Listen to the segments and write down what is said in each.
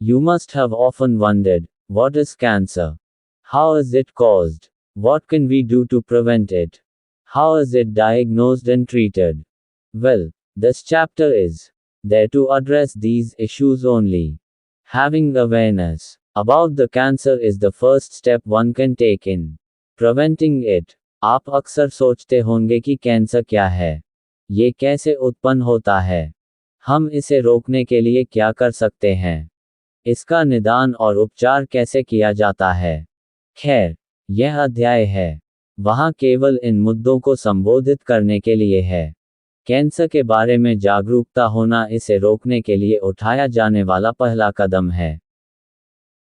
You must have often wondered, what is cancer? How is it caused? What can we do to prevent it? How is it diagnosed and treated? Well, this chapter is there to address these issues only. Having awareness about the cancer is the first step one can take in preventing it. आप अक्सर सोचते होंगे कि cancer क्या है? ये कैसे उत्पन्न होता है? हम इसे रोकने के लिए क्या कर सकते हैं? इसका निदान और उपचार कैसे किया जाता है? खैर, यह अध्याय है वहाँ केवल इन मुद्दों को संबोधित करने के लिए है। कैंसर के बारे में जागरूकता होना इसे रोकने के लिए उठाया जाने वाला पहला कदम है।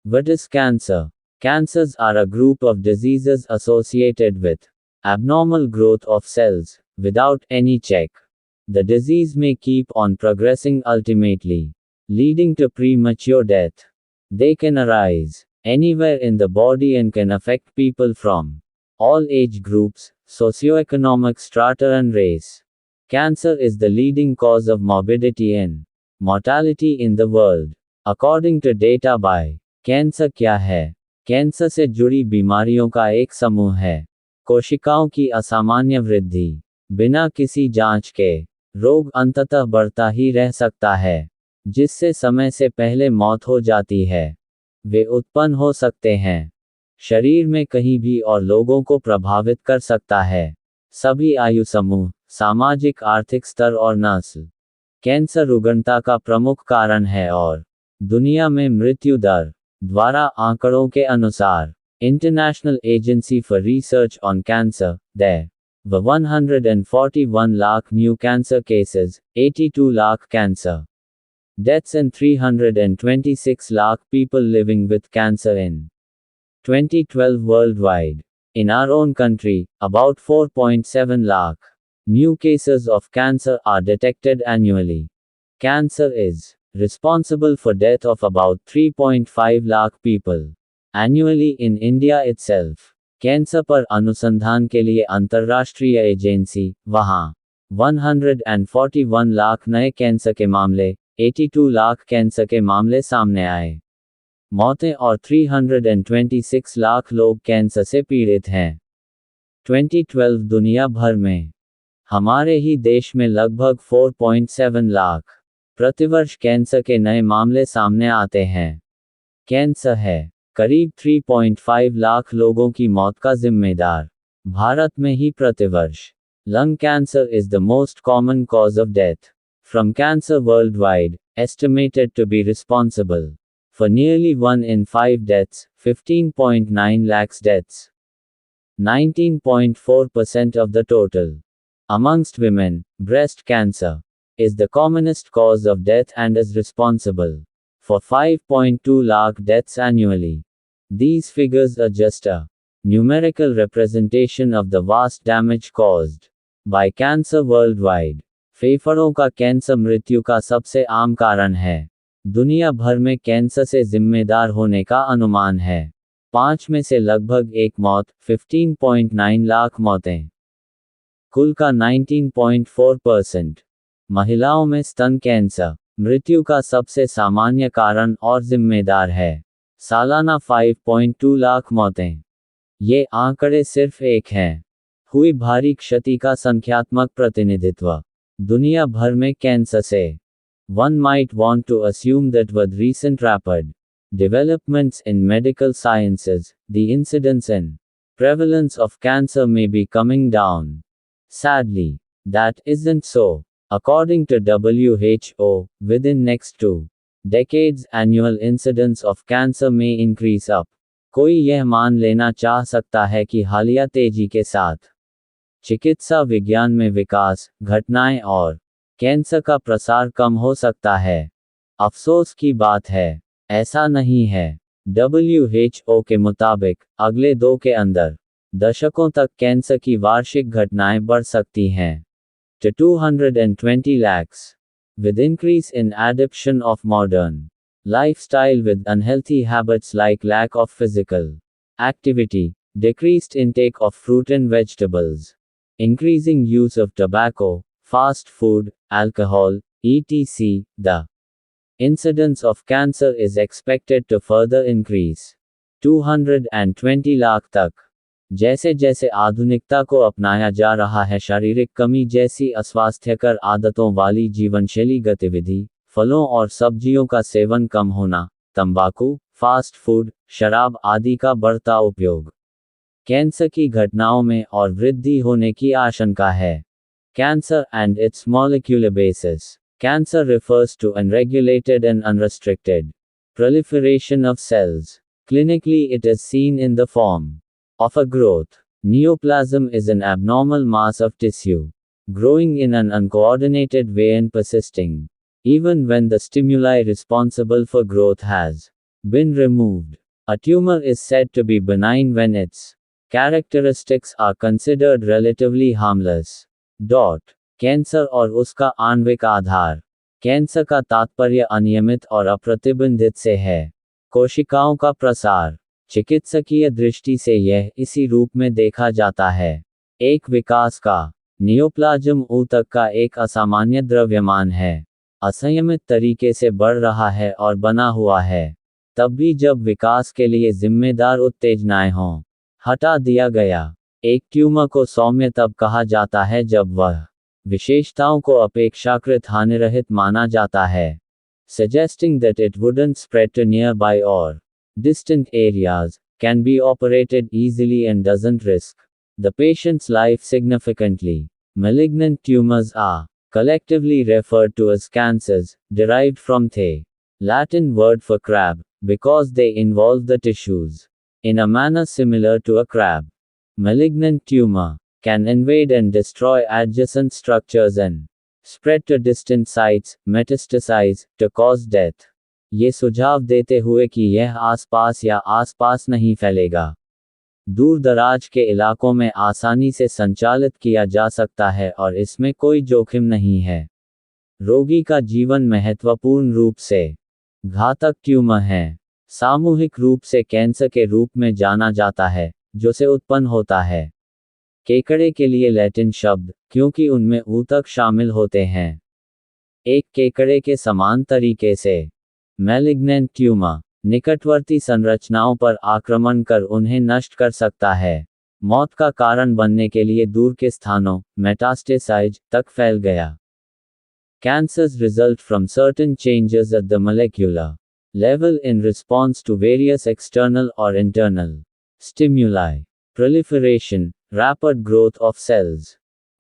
What is cancer? Cancers are a group of diseases associated with abnormal growth of cells without any check. The disease may keep on progressing ultimately leading to premature death. They can arise anywhere in the body and can affect people from all age groups, socioeconomic strata and race. Cancer is the leading cause of morbidity and mortality in the world. According to data by cancer क्या है? Cancer से जुड़ी बीमारियों का एक समूह है। कोशिकाओं की असामान्य वृद्धि बिना किसी जांच के रोग अंततः बढ़ता ही रह सकता है जिससे समय से पहले मौत हो जाती है। वे उत्पन्न हो सकते हैं शरीर में कहीं भी और लोगों को प्रभावित कर सकता है। सभी आयु समूह, सामाजिक आर्थिक स्तर और नस्ल। कैंसर रुग्णता का प्रमुख कारण है और दुनिया में मृत्यु दर द्वारा आंकड़ों के अनुसार international agency for research on cancer there were 141 lakh new cancer cases, 82 lakh cancer deaths and 326 lakh people living with cancer in 2012 worldwide. In our own country, about 4.7 lakh new cases of cancer are detected annually. Cancer is responsible for death of about 3.5 lakh people annually in India itself. Cancer पर अनुसंधान के लिए अंतर्राष्ट्रीय agency वहां 141 लाख नए cancer के मामले, 82 lakh cancer के मामले सामने आए। मौतें और 326 लाख लोग कैंसर से पीड़ित हैं। 2012 दुनिया भर में हमारे ही देश में लगभग 4.7 लाख प्रतिवर्ष कैंसर के नए मामले सामने आते हैं। कैंसर है करीब 3.5 लाख लोगों की मौत का जिम्मेदार। भारत में ही प्रतिवर्ष lung cancer is the most common cause of death from cancer worldwide estimated to be responsible for nearly 1 in 5 deaths, 15.9 lakhs deaths, 19.4% of the total. Amongst women, breast cancer is the commonest cause of death and is responsible for 5.2 lakh deaths annually. These figures are just a numerical representation of the vast damage caused by cancer worldwide. फेफड़ों का cancer मृत्यु का सबसे आम कारण है। दुनिया भर में कैंसर से जिम्मेदार होने का अनुमान है 5 में से लगभग एक मौत, 15.9 लाख मौतें। कुल का 19.4%। महिलाओं में स्तन कैंसर मृत्यु का सबसे सामान्य कारण और जिम्मेदार है। सालाना 5.2 लाख मौतें। ये आंकड़े सिर्फ एक हैं। हुई भारी क्षति का संख्यात्मक प्रतिनिधित्व दुनिया भर में कैंसर से। One might want to assume that with recent rapid developments in medical sciences, the incidence and prevalence of cancer may be coming down. Sadly, that isn't so. According to WHO, within next 2 decades annual incidence of cancer may increase up. कोई यह मान लेना चाह सकता है कि हालिया तेजी के साथ चिकित्सा विज्ञान में विकास, घटनाएं और कैंसर का प्रसार कम हो सकता है। अफसोस की बात है, ऐसा नहीं है। WHO के मुताबिक, अगले 2 के अंदर दशकों तक कैंसर की वार्षिक घटनाएं बढ़ सकती हैं to 220 lakhs. With increase in adoption of modern lifestyle with unhealthy habits like lack of physical activity, decreased intake of fruit and vegetables, increasing use of tobacco, fast food, alcohol, etc., the Incidence of cancer is expected to further increase. 220 lakh तक। जैसे जैसे आधुनिकता को अपनाया जा रहा है, शारीरिक कमी जैसी अस्वास्थ्यकर आदतों वाली जीवनशैली गतिविधि, फलों और सब्जियों का सेवन कम होना, तंबाकू, फास्ट फूड, शराब आदि का बढ़ता उपयोग, कैंसर की घटनाओं में और वृद्धि होने की आशंका है। Cancer and it's molecular basis. Cancer refers to unregulated and unrestricted proliferation of cells. Clinically, it is seen in the form of a growth. Neoplasm is an abnormal mass of tissue growing in an uncoordinated way and persisting, even when the stimuli responsible for growth has been removed. A tumor is said to be benign when its characteristics are considered relatively harmless. Cancer और उसका आणविक आधार। Cancer का तात्पर्य अनियमित और अप्रतिबंधित से है। कोशिकाओं का प्रसार। चिकित्सकीय दृष्टि से यह इसी रूप में देखा जाता है। एक विकास का। नियोप्लाज्म ऊतक का एक असामान्य द्रव्यमान है, असंयमित तरीके से बढ़ रहा है और बना हुआ है, तब भी जब विकास के लिए जिम्मेदार उत्तेजनाएं हों। हटा दिया गया। एक ट्यूमर को सौम्य तब कहा जाता है जब वह विशेषताओं को अपेक्षाकृत हानिरहित माना जाता है, suggesting that it wouldn't spread to nearby or distant areas, can be operated easily and doesn't risk the patient's life significantly. Malignant tumors are collectively referred to as cancers, derived from the Latin word for crab, because they involve the tissues in a manner similar to a crab. Malignant tumor can invade and destroy adjacent structures and spread to distant sites, metastasize, to cause death. ये सुझाव देते हुए कि यह आसपास या आसपास नहीं फैलेगा, दूर दराज के इलाकों में आसानी से संचालित किया जा सकता है और इसमें कोई जोखिम नहीं है। रोगी का जीवन महत्वपूर्ण रूप से घातक ट्यूमर है। सामूहिक रूप से कैंसर के रूप में जाना जाता है, जो से उत्पन्न होता है। केकड़े के लिए लैटिन शब्द, क्योंकि उनमें ऊतक शामिल होते हैं। एक केकड़े के समान तरीके से। मैलिग्नेंट ट्यूमर निकटवर्ती संरचनाओं पर आक्रमण कर उन्हें नष्ट कर सकता है। मौत का कारण बनने के लिए दूर के स्थानों, मेटास्टेसाइज, तक फैल गया। Cancers result from certain changes at the molecular level in response to various external or internal stimuli. Proliferation, rapid growth of cells.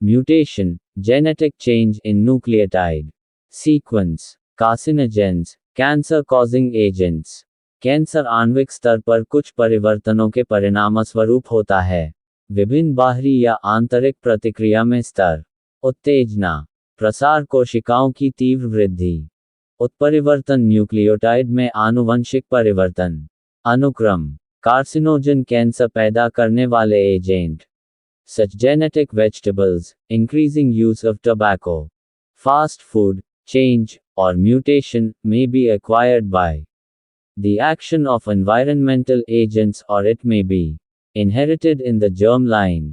Mutation, genetic change in nucleotide sequence. Carcinogens, cancer-causing agents. Cancer आणविक स्तर पर कुछ परिवर्तनों के परिणामस्वरूप होता है। विभिन्न बाहरी या आंतरिक प्रतिक्रिया में स्तर, उत्तेजना, प्रसार, कोशिकाओं की तीव्र वृद्धि, उत्परिवर्तन, न्यूक्लियोटाइड में आनुवंशिक परिवर्तन, अनुक्रम, कार्सिनोजन, कैंसर पैदा करने वाले agent, such genetic vegetables, increasing use of tobacco, fast food, change, or mutation, may be acquired by the action of environmental agents or it may be inherited in the germ line.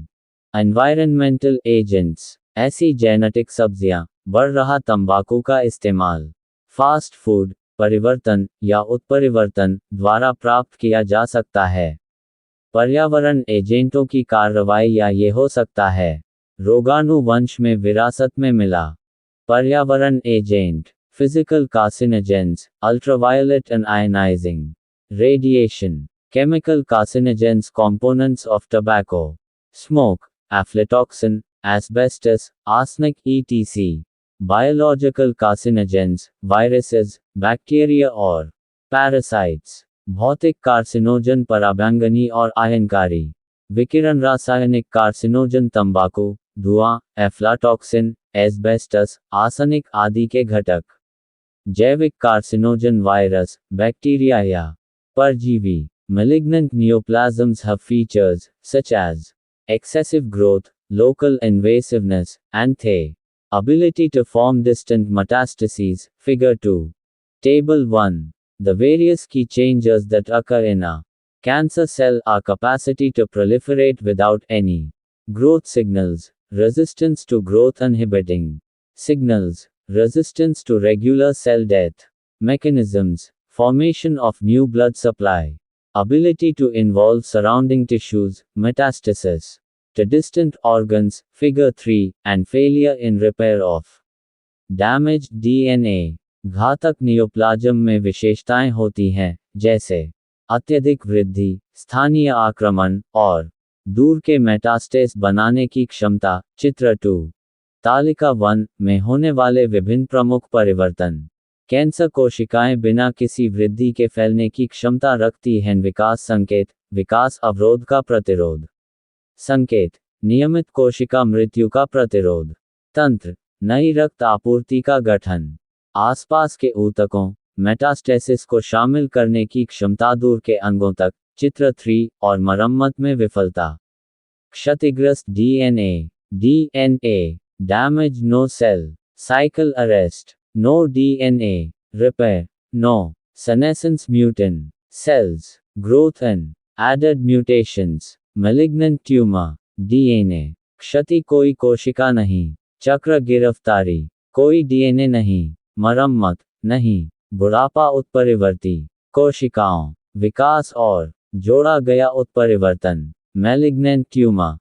Environmental agents, ऐसी genetic सब्जियां, बढ़ रहा तंबाकू का इस्तेमाल, fast food, परिवर्तन या उत्परिवर्तन द्वारा प्राप्त किया जा सकता है। पर्यावरण एजेंटों की कार्रवाई या ये हो सकता है रोगाणुवंश में विरासत में मिला। पर्यावरण agent, physical carcinogens, ultraviolet and ionizing radiation, chemical carcinogens, components of tobacco, smoke, aflatoxin, asbestos, arsenic etc. Biological carcinogens, viruses, bacteria और parasites. भौतिक कार्सिनोजन पराबैंगनी और आयनकारी। विकिरण रासायनिक कार्सिनोजन तंबाकू, धुआं, एफ्लाटॉक्सिन, एस्बेस्टस, आर्सेनिक आदि के घटक। जैविक कार्सिनोजन वायरस, बैक्टीरिया या परजीवी। Malignant neoplasms have features such as excessive growth, local invasiveness, and the ability to form distant metastases. Figure 2. Table 1. The various key changes that occur in a cancer cell are capacity to proliferate without any growth signals, resistance to growth inhibiting signals, resistance to regular cell death, Mechanisms: formation of new blood supply, ability to involve surrounding tissues, metastasis to distant organs, figure 3, and failure in repair of damaged DNA. घातक neoplasm में विशेषताएं होती हैं, जैसे अत्यधिक वृद्धि, स्थानीय आक्रमण, और दूर के मेटास्टेस बनाने की क्षमता। चित्र 2 तालिका 1 में होने वाले विभिन्न प्रमुख परिवर्तन। कैंसर कोशिकाएं बिना किसी वृद्धि के फैलने की क्षमता रखती हैं। विकास संकेत: विकास अवरोध का प्रतिरोध। संकेत: नियमित कोशिका मृत्यु का प्रतिरोध। तंत्र: नई रक्त आपूर्ति का गठन। आसपास के ऊतकों, मेटास्टेसिस को शामिल करने की क्षमता। दूर के अंगों तक। चित्र 3 और मरम्मत में विफलता। क्षतिग्रस्त DNA damage, no cell cycle arrest, no DNA repair, no senescence mutant cells growth and added mutations, malignant tumor, DNA क्षति, कोई कोशिका नहीं। चक्र गिरफ्तारी, कोई डीएनए नहीं। मरम्मत नहीं। बुढ़ापा, उत्परिवर्ती कोशिकाओं विकास और जोड़ा गया उत्परिवर्तन, malignant tumour.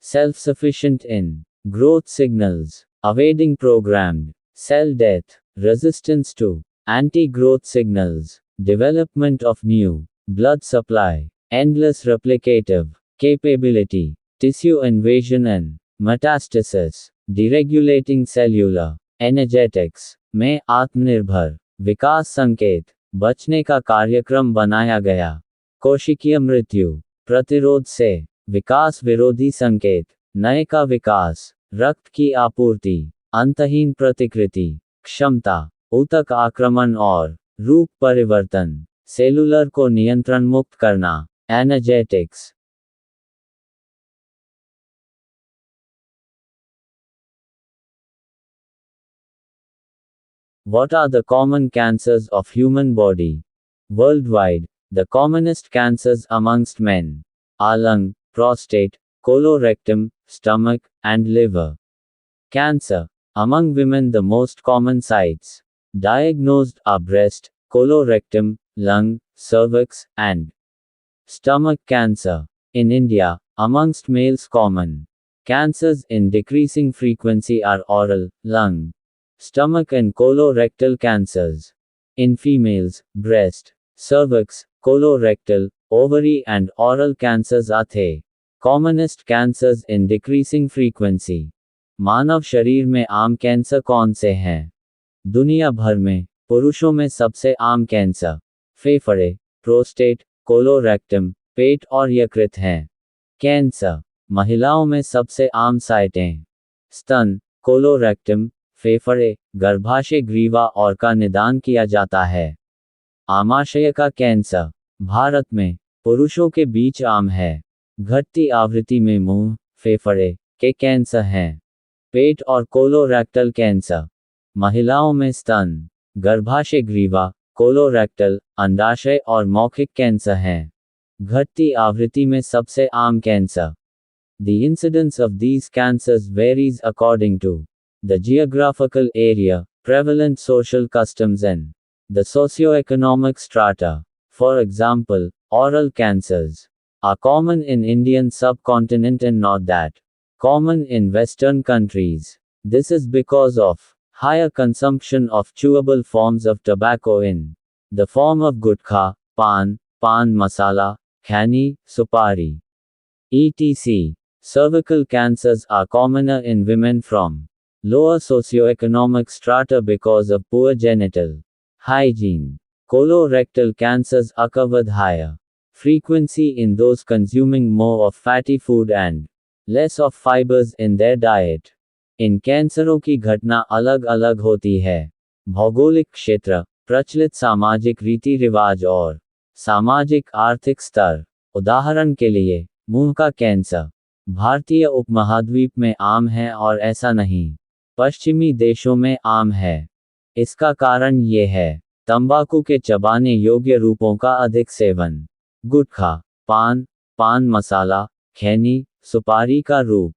Self-sufficient in growth signals, evading programmed cell death, resistance to anti-growth signals, development of new blood supply, endless replicative capability, tissue invasion and metastasis, deregulating cellular energetics में आत्मनिर्भर विकास संकेत, बचने का कार्यक्रम बनाया गया। कोशिकीय मृत्यु, प्रतिरोध से विकास विरोधी संकेत, नए का विकास, रक्त की आपूर्ति, अंतहीन प्रतिकृति, क्षमता, ऊतक आक्रमण और रूप परिवर्तन, सेलुलर को नियंत्रण मुक्त करना, energetics. What are the common cancers of human body? Worldwide, the commonest cancers amongst men are lung, prostate, colorectum, stomach, and liver. Cancer. Among women, the most common sites diagnosed are breast, colorectum, lung, cervix, and stomach cancer. In India, amongst males, common cancers in decreasing frequency are oral, lung, stomach, and colorectal cancers. In females, breast, cervix, colorectal, ovary, and oral cancers are the commonest cancers in decreasing frequency. मानव शरीर में आम cancer कौन से हैं? दुनिया भर में पुरुषों में सबसे आम कैंसर फेफड़े, प्रोस्टेट, कोलोरेक्टम, पेट और यकृत हैं। कैंसर महिलाओं में सबसे आम साइटें स्तन, कोलोरेक्टम, फेफड़े, गर्भाशय, ग्रीवा और का निदान किया जाता है। आमाशय का कैंसर भारत में पुरुषों के बीच आम है। घटती आवृत्ति में मुंह, फेफड़े के कैंसर हैं। पेट और कोलोरेक्टल कैंसर महिलाओं में स्तन, गर्भाशय, ग्रीवा, कोलोरेक्टल, अंडाशय और मौखिक कैंसर हैं। घटती आवृत्ति में सबसे आम cancer. The incidence of these cancers varies according to the geographical area, prevalent social customs and the socioeconomic strata. For example, oral cancers are common in Indian subcontinent and not that common in Western countries. This is because of higher consumption of chewable forms of tobacco in the form of gutkha, pan masala, khani, supari, etc. Cervical cancers are commoner in women from lower socioeconomic strata because of poor genital hygiene. Colorectal cancers occur with higher frequency in those consuming more of fatty food and less of fibers in their diet. इन कैंसरों की घटना अलग अलग होती है। भौगोलिक क्षेत्र, प्रचलित सामाजिक रीति रिवाज और सामाजिक आर्थिक स्तर। उदाहरण के लिए, मुंह का कैंसर भारतीय उपमहाद्वीप में आम है और ऐसा नहीं पश्चिमी देशों में आम है। इसका कारण ये है, तंबाकू के चबाने योग्य रूपों का अधिक सेवन। गुटखा, पान मसाला, खैनी, सुपारी का रूप।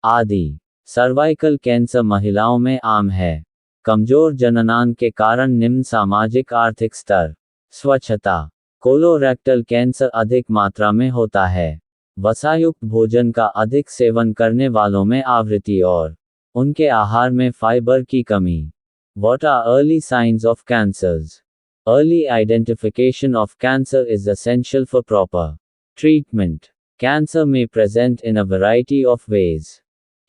आदि। सर्वाइकल कैंसर महिलाओं में आम है। कमजोर जननांग के कारण निम्न सामाजिक आर्थिक स्तर। स्वच्छता। कोलोरेक्टल कैंसर अधिक मात्रा में होता है। वसायुक्त भोजन का अधिक सेवन करने वालों में आवृत्ति और उनके आहार में फाइबर की कमी। What are early signs of cancers? Early identification of cancer is essential for proper treatment. Cancer may present in a variety of ways.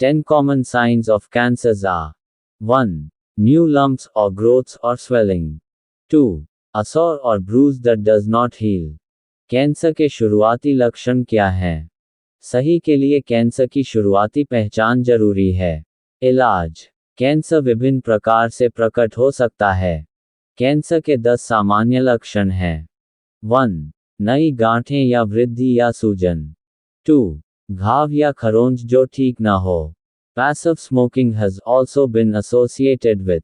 10 common signs of cancers are: 1. New lumps or growths or swelling. 2. A sore or bruise that does not heal. Cancer के शुरुआती लक्षण क्या हैं? सही के लिए cancer की शुरुआती पहचान जरूरी है। इलाज। कैंसर विभिन्न प्रकार से प्रकट हो सकता है। कैंसर के 10 सामान्य लक्षण हैं। 1. नई गांठें या वृद्धि या सूजन। 2. घाव या खरोंच जो ठीक न हो। Passive smoking has also been associated with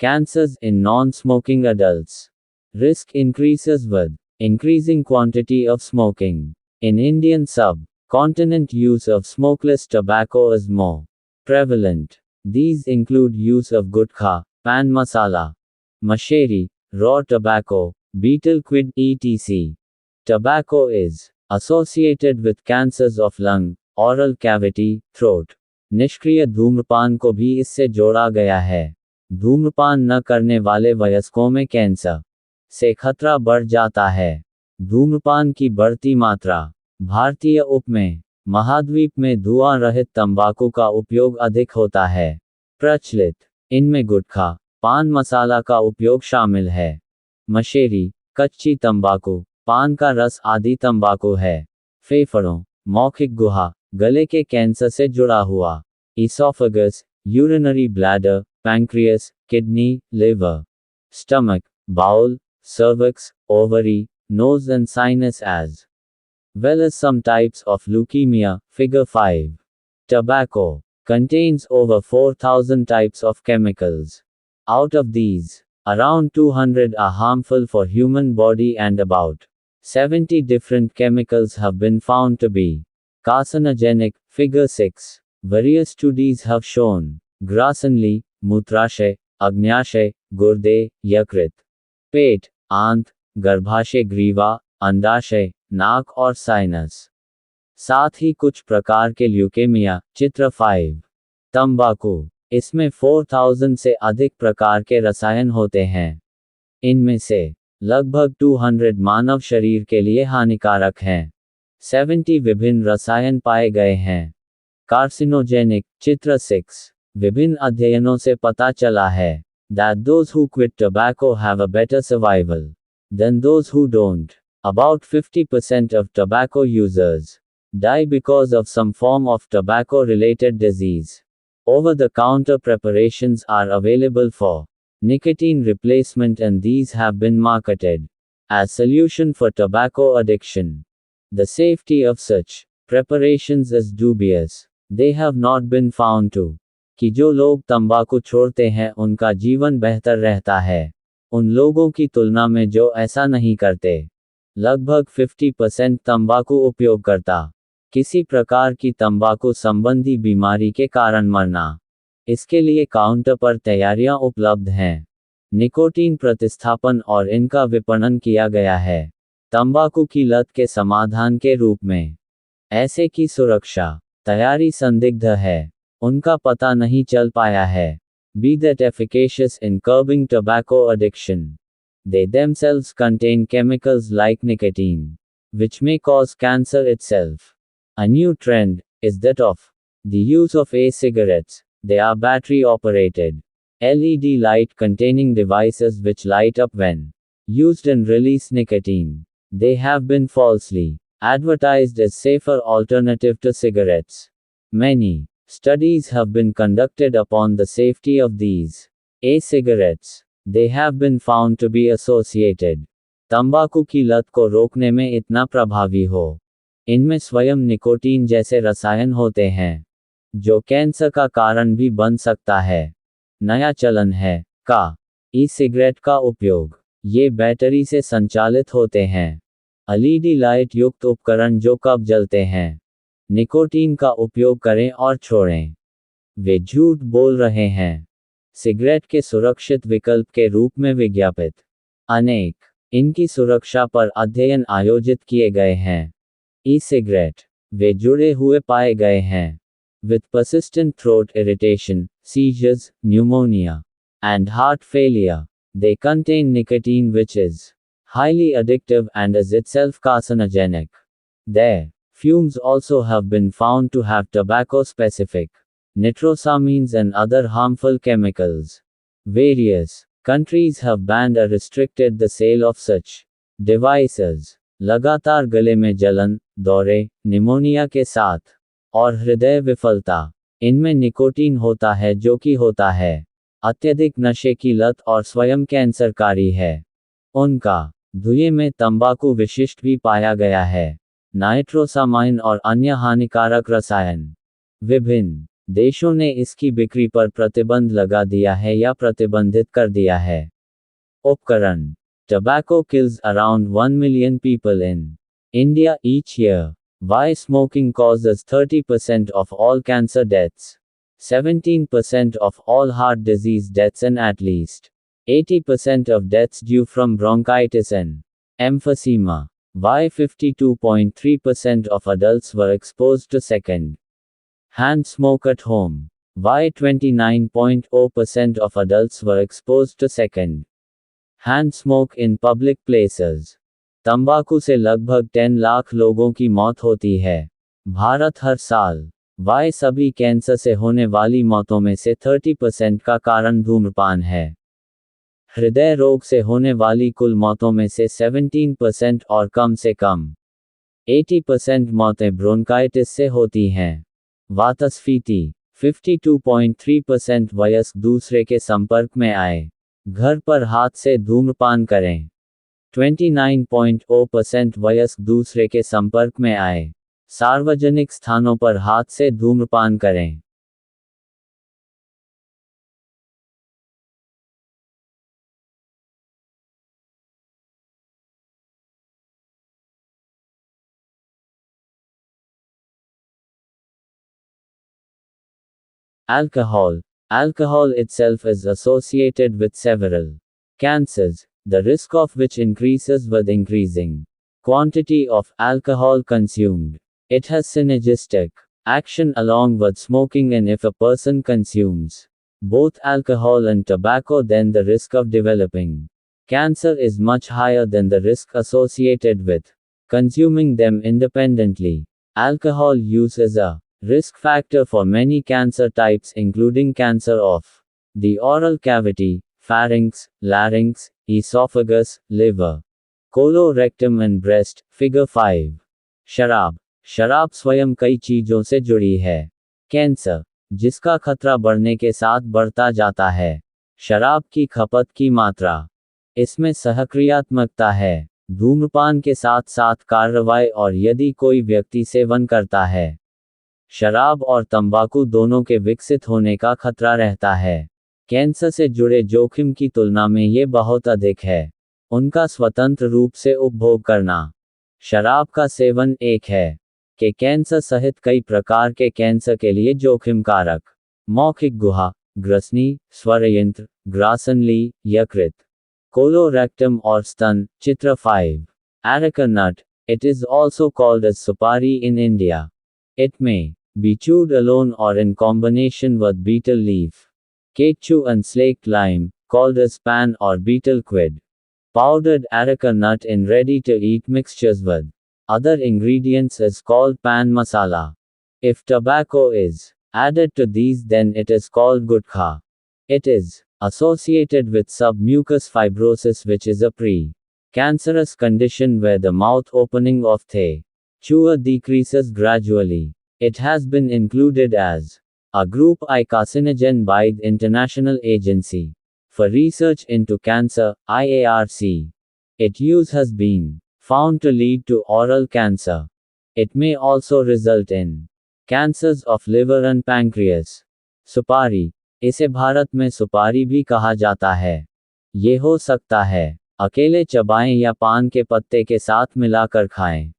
cancers in non-smoking adults. Risk increases with increasing quantity of smoking. In Indian subcontinent, use of smokeless tobacco is more prevalent. These include use of gutkha, pan masala, masheri, raw tobacco, betel quid etc. Tobacco is associated with cancers of lung, oral cavity, throat. निष्क्रिय धूम्रपान को भी इससे जोड़ा गया है। धूम्रपान न करने वाले वयस्कों में कैंसर से खतरा बढ़ जाता है। धूम्रपान की बढ़ती मात्रा। भारतीय महाद्वीप में धुआं रहित तंबाकू का उपयोग अधिक होता है। प्रचलित। इनमें गुटखा, पान मसाला का उपयोग शामिल है। मशेरी, कच्ची तंबाकू, पान का रस आदि तंबाकू है। फेफड़ों, मौखिक गुहा, गले के कैंसर से जुड़ा हुआ। Oesophagus, urinary bladder, pancreas, kidney, liver, stomach, bowel, cervix, ovary, nose and sinus as well as some types of leukemia. Figure 5. Tobacco contains over 4,000 types of chemicals. Out of these, around 200 are harmful for human body and about 70 different chemicals have been found to be carcinogenic. Figure 6. Various studies have shown ग्रासनली, मूत्राशय, अग्न्याशय, गुर्दे, यकृत, पेट, आंत, गर्भाशय, ग्रीवा, अंडाशय, नाक और sinus. साथ ही कुछ प्रकार के ल्यूकेमिया। चित्र 5। तंबाकू। इसमें 4000 से अधिक प्रकार के रसायन होते हैं। इनमें से लगभग 200 मानव शरीर के लिए हानिकारक हैं। 70 विभिन्न रसायन पाए गए हैं। कार्सिनोजेनिक। चित्र 6। विभिन्न अध्ययनों से पता चला है that those who quit tobacco have a better survival than those who don't. About 50% of tobacco users die because of some form of tobacco-related disease. Over-the-counter preparations are available for nicotine replacement and these have been marketed as solution for tobacco addiction. The safety of such preparations is dubious. They have not been found to कि जो लोग तंबाकू छोड़ते हैं उनका जीवन बेहतर रहता है उन लोगों की तुलना में जो ऐसा नहीं करते। लगभग 50% तंबाकू उपयोगकर्ता किसी प्रकार की तंबाकू संबंधी बीमारी के कारण मरना। इसके लिए काउंटर पर तैयारियां उपलब्ध हैं। निकोटीन प्रतिस्थापन और इनका विपणन किया गया है तंबाकू की लत के समाधान के रूप में। ऐसे की सुरक्षा तैयारी संदिग्ध है, उनका पता नहीं चल पाया है। Be that efficacious in curbing tobacco addiction. They themselves contain chemicals like nicotine, which may cause cancer itself. A new trend is that of the use of e-cigarettes. They are battery operated LED light containing devices which light up when used and release nicotine. They have been falsely advertised as safer alternative to cigarettes. Many studies have been conducted upon the safety of these e-cigarettes. They have been found to be associated तंबाकू की लत को रोकने में इतना प्रभावी हो। इनमें स्वयं निकोटीन जैसे रसायन होते हैं जो कैंसर का कारण भी बन सकता है। नया चलन है का ई-सिगरेट का उपयोग। ये बैटरी से संचालित होते हैं। एलईडी लाइट युक्त उपकरण जो कब जलते हैं। निकोटीन का उपयोग करें और छोड़ें। वे झूठ बोल रहे हैं। सिगरेट के सुरक्षित विकल्प के रूप में विज्ञापित। अनेक। इनकी सुरक्षा पर अध्ययन आयोजित किए गए हैं। E cigarette. वे जुड़े हुए पाए गए हैं with persistent throat irritation, seizures, pneumonia, and heart failure. They contain nicotine, which is highly addictive and is itself carcinogenic. Their fumes also have been found to have tobacco-specific nitrosamines and other harmful chemicals. Various countries have banned or restricted the sale of such devices. लगातार गले में जलन, दौरे, pneumonia के साथ और हृदय विफलता, इनमें निकोटीन होता है जो कि होता है अत्यधिक नशे की लत और स्वयं कैंसरकारी है। उनका धुएं में तंबाकू विशिष्ट भी पाया गया है, नाइट्रोसामाइन और अन्य हानिकारक रसायन। विभिन्न देशों ने इसकी बिक्री पर प्रतिबंध लगा दिया है या प्रतिबंधित कर दिया है। उपकरण। Tobacco kills around 1 million people in India each year. Why smoking causes 30% of all cancer deaths, 17% of all heart disease deaths, and at least 80% of deaths due from bronchitis and emphysema. Why 52.3% of adults were exposed to second hand smoke at home. Why 29.0% of adults were exposed to second hand smoke in public places. तंबाकू से लगभग 10 लाख लोगों की मौत होती है भारत हर साल। Y सभी कैंसर से होने वाली मौतों में से 30% का कारण धूम्रपान है। हृदय रोग से होने वाली कुल मौतों में से 17% और कम से कम 80% मौतें ब्रोंकाइटिस से होती हैं। वातस्फीति। 52.3% वयस्क दूसरे के संपर्क में आए। घर पर हाथ से धूम्रपान करें। 29.0% वयस्क दूसरे के संपर्क में आए। सार्वजनिक स्थानों पर हाथ से धूम्रपान करें। Alcohol. Alcohol itself is associated with several cancers, the risk of which increases with increasing quantity of alcohol consumed. It has synergistic action along with smoking, and if a person consumes both alcohol and tobacco, then the risk of developing cancer is much higher than the risk associated with consuming them independently. Alcohol use is a risk factor for many cancer types, including cancer of the oral cavity, pharynx, larynx, esophagus, liver, colorectum and breast. Figure 5. शराब। शराब स्वयं कई चीजों से जुड़ी है। Cancer, जिसका खतरा बढ़ने के साथ बढ़ता जाता है। शराब की खपत की मात्रा। इसमें सहक्रियात्मकता है। धूम्रपान के साथ साथ कार्रवाई और यदि कोई व्यक्ति सेवन करता है। शराब और तंबाकू दोनों के विकसित होने का खतरा रहता है। कैंसर से जुड़े जोखिम की तुलना में ये बहुत अधिक है। उनका स्वतंत्र रूप से उपभोग करना। शराब का सेवन एक है कि कैंसर सहित कई प्रकार के कैंसर के लिए जोखिम कारक। मौखिक गुहा, ग्रसनी, स्वरयंत्र, ग्रासनली, यकृत, कोलोरेक्टम और स्तन। चित्र 5. Areca nut. It is also called as supari in India. It may be chewed alone or in combination with betel leaf, catechu and slaked lime, called as pan or betel quid. Powdered areca nut in ready-to-eat mixtures with other ingredients is called pan masala. If tobacco is added to these, then it is called gutcha. It is associated with submucous fibrosis, which is a pre-cancerous condition where the mouth opening of the chewer decreases gradually. It has been included as a Group I carcinogen by the International Agency for Research into Cancer, IARC. Its use has been found to lead to oral cancer. It may also result in cancers of liver and pancreas. सुपारी, इसे भारत में सुपारी भी कहा जाता है। ये हो सकता है अकेले चबाएं या पान के पत्ते के साथ मिलाकर खाएं।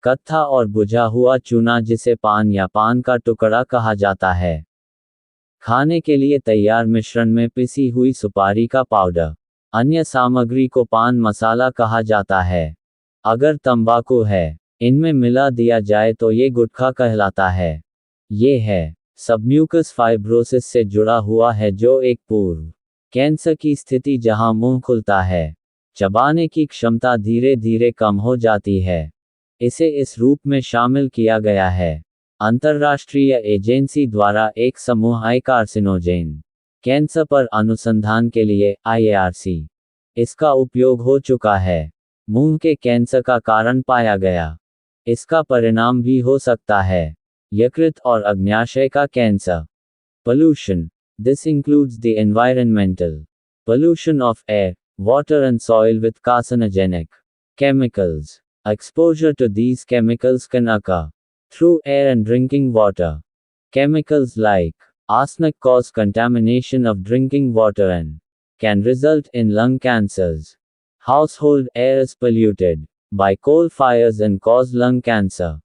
कत्था और बुझा हुआ चूना, जिसे पान या पान का टुकड़ा कहा जाता है। खाने के लिए तैयार मिश्रण में पिसी हुई सुपारी का पाउडर। अन्य सामग्री को पान मसाला कहा जाता है। अगर तंबाकू है, इनमें मिला दिया जाए तो ये गुटखा कहलाता है। ये है सबम्यूकस फाइब्रोसिस से जुड़ा हुआ है, जो एक पूर्व कैंसर की स्थिति जहां मुंह खुलता है, चबाने की क्षमता धीरे धीरे कम हो जाती है। इसे इस रूप में शामिल किया गया है। अंतर्राष्ट्रीय एजेंसी द्वारा एक समूह आई कार्सिनोजेन कैंसर पर अनुसंधान के लिए IARC इसका उपयोग हो चुका है। मुंह के कैंसर का कारण पाया गया। इसका परिणाम भी हो सकता है यकृत और अग्न्याशय का cancer. Pollution. This includes the environmental pollution of air, water and soil with carcinogenic chemicals. Exposure to these chemicals can occur through air and drinking water. Chemicals like arsenic cause contamination of drinking water and can result in lung cancers. Household air is polluted by coal fires and cause lung cancer.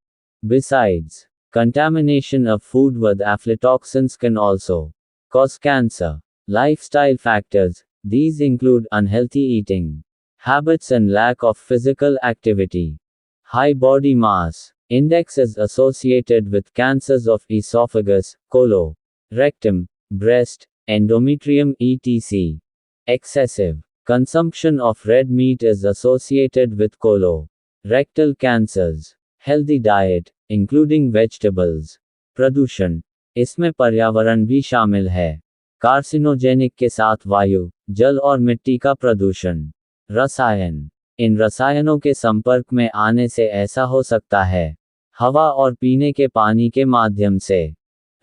Besides, contamination of food with aflatoxins can also cause cancer. Lifestyle factors. These include unhealthy eating habits and lack of physical activity. High body mass index is associated with cancers of esophagus, colon, rectum, breast, endometrium etc. Excessive consumption of red meat is associated with colorectal cancers. Healthy diet, including vegetables. प्रदूषण, इसमें पर्यावरण भी शामिल है। Carcinogenic के साथ वायु, जल और मिट्टी का प्रदूषण। रसायन, इन रसायनों के संपर्क में आने से ऐसा हो सकता है हवा और पीने के पानी के माध्यम से।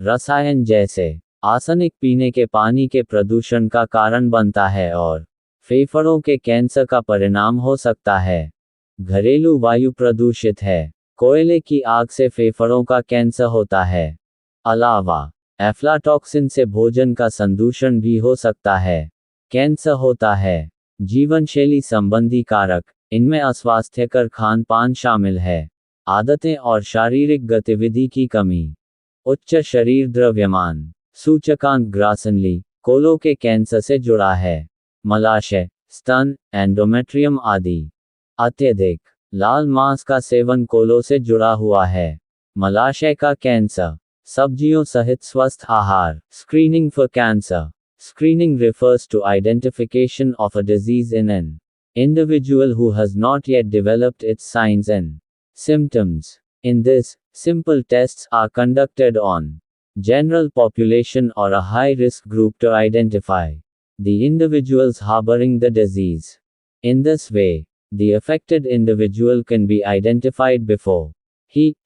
रसायन जैसे आर्सेनिक पीने के पानी के प्रदूषण का कारण बनता है और फेफड़ों के कैंसर का परिणाम हो सकता है। घरेलू वायु प्रदूषित है। कोयले की आग से फेफड़ों का कैंसर होता है। अलावा एफ्लाटॉक्सिन से भोजन का संदूषण भी हो सकता है। कैंसर होता है। जीवनशैली संबंधी कारक, इनमें अस्वास्थ्यकर खान पान शामिल है। आदतें और शारीरिक गतिविधि की कमी। उच्च शरीर द्रव्यमान सूचकांक ग्रासनली कोलों के कैंसर से जुड़ा है। मलाशय, स्तन, एंडोमेट्रियम आदि। अत्यधिक लाल मांस का सेवन कोलों से जुड़ा हुआ है। मलाशय का कैंसर। सब्जियों सहित स्वस्थ आहार। Screening for cancer. Screening refers to identification of a disease in an individual who has not yet developed its signs and symptoms. In this, simple tests are conducted on general population or a high-risk group to identify the individuals harboring the disease. In this way, the affected individual can be identified before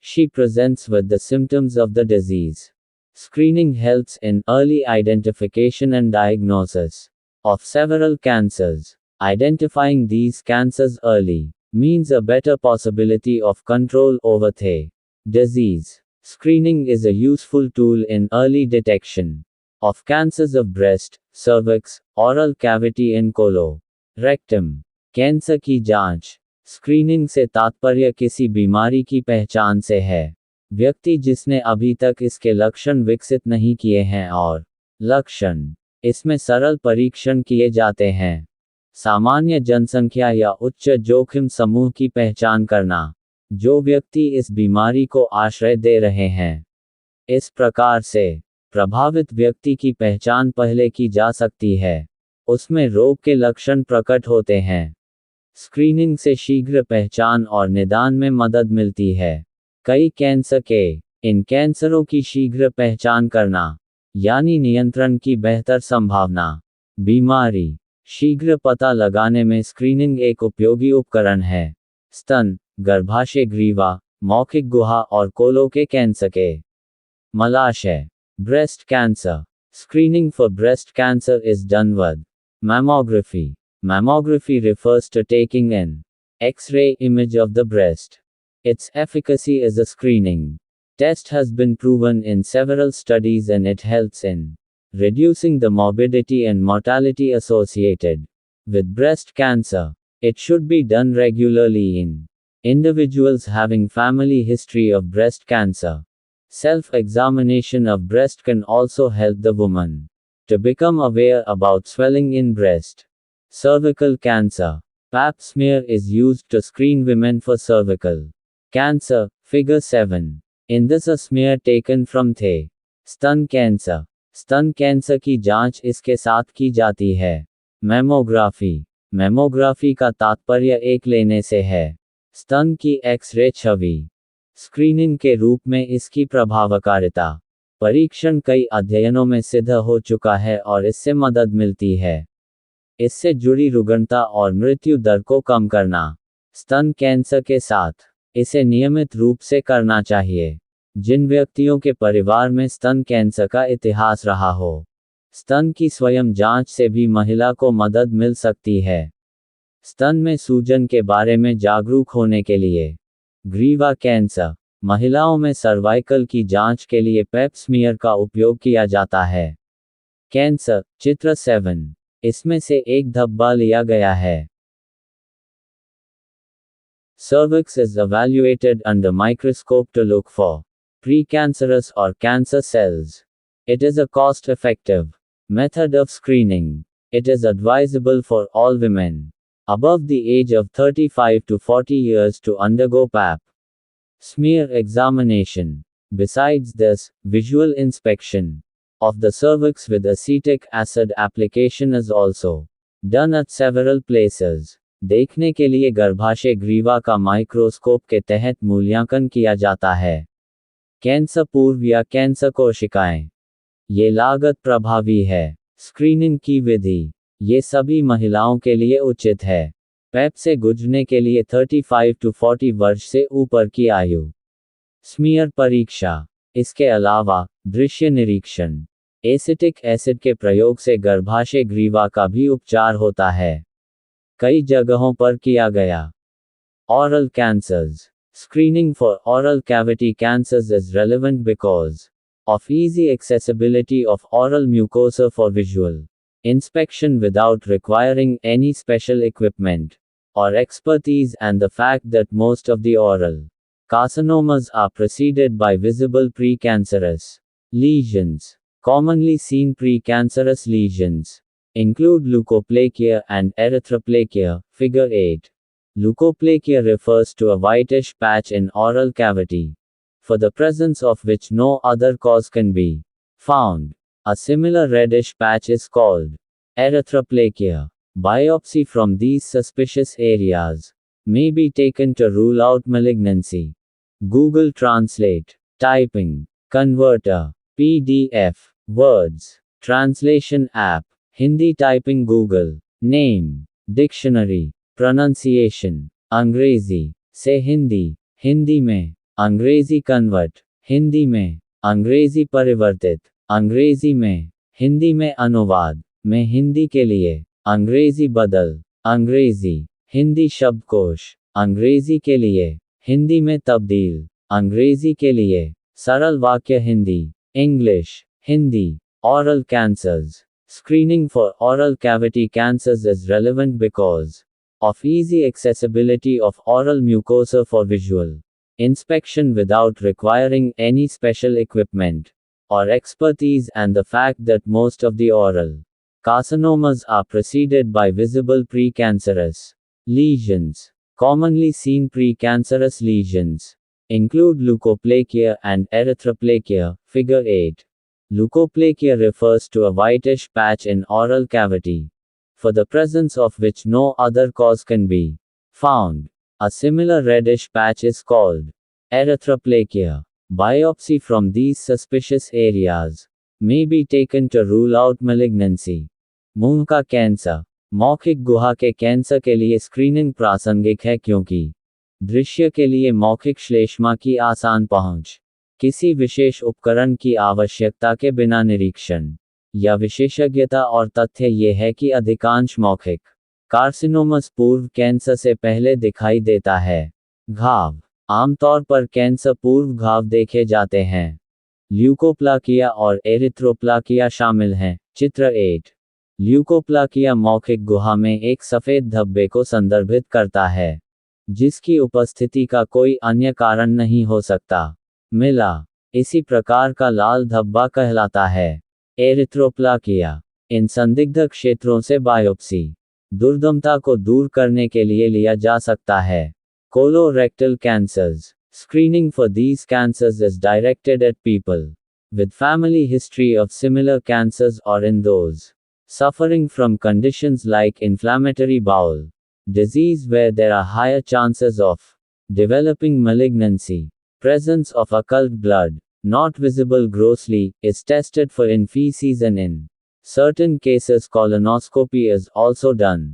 she presents with the symptoms of the disease. Screening helps in early identification and diagnosis of several cancers. Identifying these cancers early means a better possibility of control over the disease. Screening is a useful tool in early detection of cancers of breast, cervix, oral cavity and colorectum. Cancer की जांच। Screening से तात्पर्य किसी बीमारी की पहचान से है। व्यक्ति जिसने अभी तक इसके लक्षण विकसित नहीं किए हैं और लक्षण, इसमें सरल परीक्षण किए जाते हैं। सामान्य जनसंख्या या उच्च जोखिम समूह की पहचान करना, जो व्यक्ति इस बीमारी को आश्रय दे रहे हैं। इस प्रकार से प्रभावित व्यक्ति की पहचान पहले की जा सकती है। उसमें रोग के लक्षण प्रकट होते हैं। स्क्रीनिंग से शीघ्र पहचान और निदान में मदद मिलती है। कई कैंसर के इन कैंसरों की शीघ्र पहचान करना, यानी नियंत्रण की बेहतर संभावना। बीमारी शीघ्र पता लगाने में स्क्रीनिंग एक उपयोगी उपकरण है। स्तन, गर्भाशय ग्रीवा, मौखिक गुहा और कोलों के कैंसर के। मलाशय, breast cancer. Screening for breast cancer is done with mammography. Mammography refers to taking an X-ray image of the breast. Its efficacy as a screening test has been proven in several studies and it helps in reducing the morbidity and mortality associated with breast cancer. It should be done regularly in individuals having family history of breast cancer. Self-examination of breast can also help the woman to become aware about swelling in breast. Cervical cancer. Pap smear is used to screen women for cervical cancer. Figure 7. In this, a smear taken from the स्तन cancer. स्तन cancer की जांच इसके साथ की जाती है. Mammography. Mammography का तात्पर्य एक लेने से है. स्तन की एक्स-रे छवि. स्क्रीनिंग के रूप में इसकी प्रभावकारिता. परीक्षण कई अध्ययनों में सिद्ध हो चुका है और इससे मदद मिलती है. इससे जुड़ी रुग्णता और मृत्यु दर को कम करना. स्तन कैंसर के साथ इसे नियमित रूप से करना चाहिए. जिन व्यक्तियों के परिवार में स्तन कैंसर का इतिहास रहा हो, स्तन की स्वयं जांच से भी महिला को मदद मिल सकती है. स्तन में सूजन के बारे में जागरूक होने के लिए. ग्रीवा कैंसर. महिलाओं में सर्वाइकल की जांच के लिए पेप स्मीयर का उपयोग किया जाता है. कैंसर. चित्र 7. इसमें से एक धब्बा लिया गया है. Cervix is evaluated under microscope to look for precancerous or cancer cells. It is a cost-effective method of screening. It is advisable for all women above the age of 35 to 40 years to undergo pap smear examination. Besides this, visual inspection of the cervix with acetic acid application is also done at several places. देखने के लिए गर्भाशय ग्रीवा का microscope के तहत मूल्यांकन किया जाता है. कैंसर पूर्व या कैंसर कोशिकाएं. ये लागत प्रभावी है. स्क्रीनिंग की विधि. ये सभी महिलाओं के लिए उचित है. पेप से गुजरने के लिए 35 to 40 वर्ष से ऊपर की आयु. स्मीयर परीक्षा. इसके अलावा दृश्य निरीक्षण. एसिटिक एसिड के प्रयोग से गर्भाशय ग्रीवा का भी उपचार होता है. कई जगहों पर किया गया. Oral cancers. Screening for oral cavity cancers is relevant because of easy accessibility of oral mucosa for visual inspection without requiring any special equipment or expertise, and the fact that most of the oral carcinomas are preceded by visible precancerous lesions. Commonly seen precancerous lesions include leukoplakia and erythroplakia. Figure 8. Leukoplakia refers to a whitish patch in oral cavity, for the presence of which no other cause can be found. A similar reddish patch is called erythroplakia. Biopsy from these suspicious areas may be taken to rule out malignancy. Google Translate. Typing Converter. PDF. Words. Translation app. Hindi typing Google. Name. Dictionary. Pronunciation. अंग्रेजी से हिंदी. हिंदी में अंग्रेजी convert. Hindi में अंग्रेजी परिवर्तित. अंग्रेजी में हिंदी में अनुवाद. में हिंदी के लिए अंग्रेजी बदल. अंग्रेजी हिंदी शब्दकोश. अंग्रेजी के लिए हिंदी में तब्दील. अंग्रेजी के लिए सरल वाक्य. Hindi. English. Hindi. Oral cancers. Screening for oral cavity cancers is relevant because of easy accessibility of oral mucosa for visual inspection without requiring any special equipment or expertise, and the fact that most of the oral carcinomas are preceded by visible precancerous lesions. Commonly seen precancerous lesions include leukoplakia and erythroplakia. Figure 8. Leukoplakia refers to a whitish patch in oral cavity, for the presence of which no other cause can be found. A similar reddish patch is called erythroplakia. Biopsy from these suspicious areas may be taken to rule out malignancy. मुंह का cancer. मौखिक गुहा के cancer के लिए screening प्रासंगिक है क्योंकि दृश्य के लिए मौखिक श्लेष्मा की आसान पहुंच, किसी विशेष उपकरण की आवश्यकता के बिना निरीक्षण या विशेषज्ञता, और तथ्य ये है कि अधिकांश मौखिक कार्सिनोमस पूर्व कैंसर से पहले दिखाई देता है. घाव. आमतौर पर कैंसर पूर्व घाव देखे जाते हैं. ल्यूकोप्लाकिया और एरिथ्रोप्लाकिया शामिल हैं. चित्र 8. ल्यूकोप्लाकिया मौखिक गुहा में एक सफेद धब्बे को संदर्भित करता है, जिसकी उपस्थिति का कोई अन्य कारण नहीं हो सकता. मिला इसी प्रकार का लाल धब्बा कहलाता है एरिथ्रोप्लाकिया। इन संदिग्ध क्षेत्रों से बायोप्सी दुर्गमता को दूर करने के लिए लिया जा सकता है। Colorectal cancers screening for these cancers is directed at people with family history of similar cancers or in those suffering from conditions like inflammatory bowel disease where there are higher chances of developing malignancy. Presence of occult blood, not visible grossly, is tested for in feces and in certain cases colonoscopy is also done.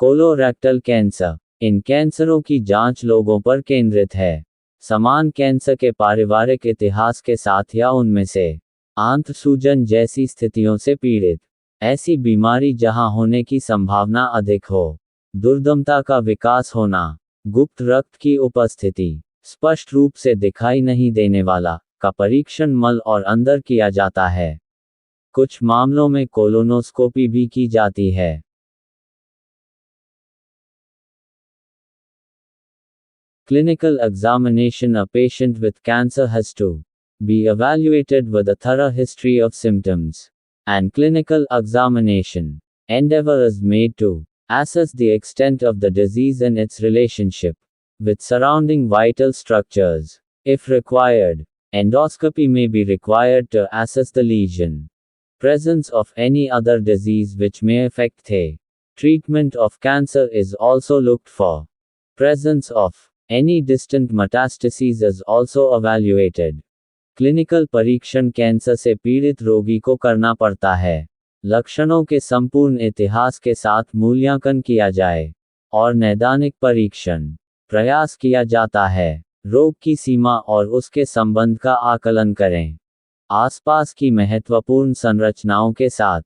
Colorectal cancer इन कैंसरों की जांच लोगों पर केंद्रित है समान cancer के पारिवारिक इतिहास के साथ या उनमें से आंत सूजन जैसी स्थितियों से पीड़ित। ऐसी बीमारी जहां होने की संभावना अधिक हो, दुर्गमता का विकास होना, गुप्त रक्त की उपस्थिति, स्पष्ट रूप से दिखाई नहीं देने वाला, का परीक्षण मल और अंदर किया जाता है। कुछ मामलों में कोलोनोस्कोपी भी की जाती है। Clinical examination. A patient with cancer has to be evaluated with a thorough history of symptoms and clinical examination. Endeavor is made to assess the extent of the disease and its relationship with surrounding vital structures. If required, endoscopy may be required to assess the lesion. Presence of any other disease which may affect the treatment of cancer is also looked for. Presence of any distant metastases is also evaluated. Clinical परीक्षण cancer से पीड़ित रोगी को करना पड़ता है। लक्षणों के संपूर्ण इतिहास के साथ मूल्यांकन किया जाए और नैदानिक परीक्षण प्रयास किया जाता है। रोग की सीमा और उसके संबंध का आकलन करें। आसपास की महत्वपूर्ण संरचनाओं के साथ,